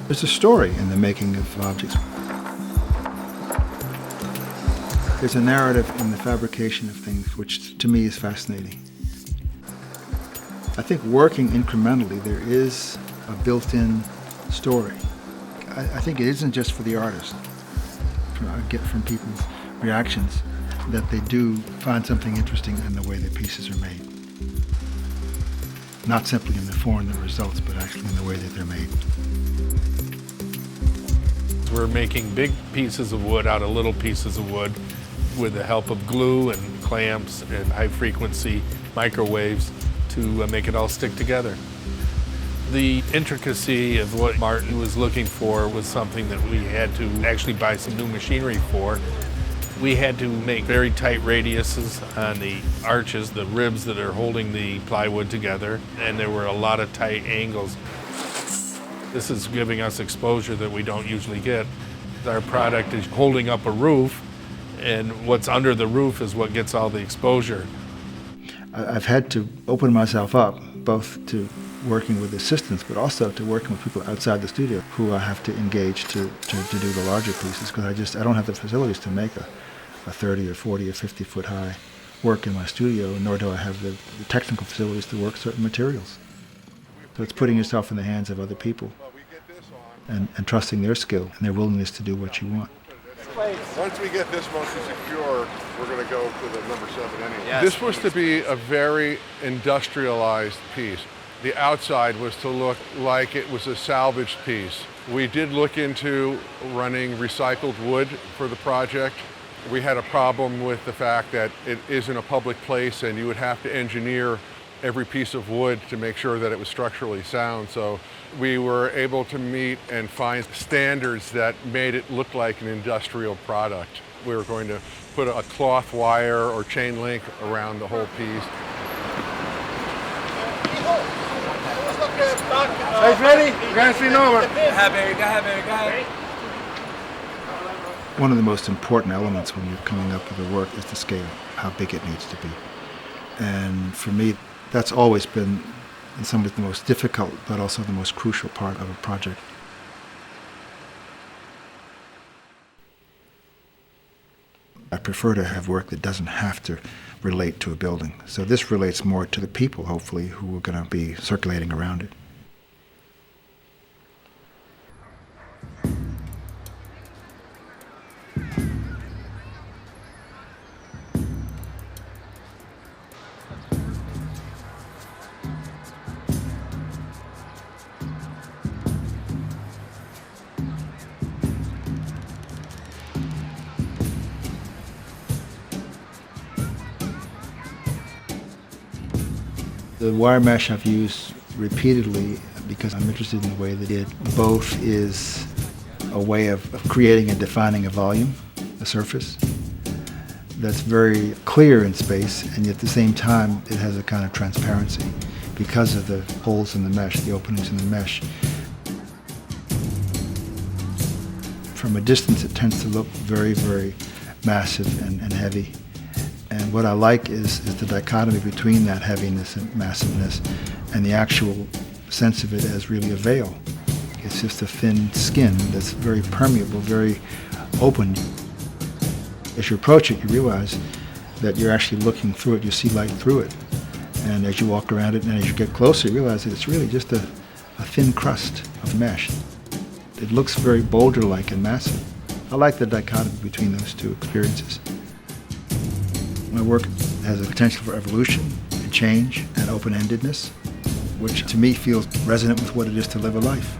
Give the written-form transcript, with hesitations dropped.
There's a story in the making of objects. There's a narrative in the fabrication of things which to me is fascinating. I think working incrementally, there is a built-in story. I think it isn't just for the artist. I get from people's reactions that they do find something interesting in the way the pieces are made. Not simply in the form, the results, but actually in the way that they're made. We're making big pieces of wood out of little pieces of wood with the help of glue and clamps and high-frequency microwaves to make it all stick together. The intricacy of what Martin was looking for was something that we had to actually buy some new machinery for. We had to make very tight radiuses on the arches, the ribs that are holding the plywood together, and there were a lot of tight angles. This is giving us exposure that we don't usually get. Our product is holding up a roof, and what's under the roof is what gets all the exposure. I've had to open myself up, both to working with assistants, but also to working with people outside the studio who I have to engage to do the larger pieces, because I don't have the facilities to make a 30 or 40 or 50 foot high work in my studio, nor do I have the technical facilities to work certain materials. So it's putting yourself in the hands of other people and trusting their skill and their willingness to do what you want. Once we get this mostly secure, we're going to go to the number 7 anyway. Yes, this was to be a very industrialized piece. The outside was to look like it was a salvaged piece. We did look into running recycled wood for the project. We had a problem with the fact that it isn't a public place and you would have to engineer every piece of wood to make sure that it was structurally sound. So we were able to meet and find standards that made it look like an industrial product. We were going to put a cloth wire or chain link around the whole piece. Guys ready? We're going to see over. Go ahead. One of the most important elements when you're coming up with a work is the scale, how big it needs to be. And for me, that's always been in some ways the most difficult, but also the most crucial part of a project. I prefer to have work that doesn't have to relate to a building. So this relates more to the people, hopefully, who are going to be circulating around it. The wire mesh I've used repeatedly because I'm interested in the way that it both is a way of creating and defining a volume, a surface, that's very clear in space, and yet at the same time it has a kind of transparency because of the holes in the mesh, the openings in the mesh. From a distance it tends to look very, very massive and heavy. And what I like is the dichotomy between that heaviness and massiveness and the actual sense of it as really a veil. It's just a thin skin that's very permeable, very open. As you approach it, you realize that you're actually looking through it, you see light through it. And as you walk around it and as you get closer, you realize that it's really just a thin crust of mesh. It looks very boulder-like and massive. I like the dichotomy between those two experiences. My work has a potential for evolution and change and open-endedness, which to me feels resonant with what it is to live a life.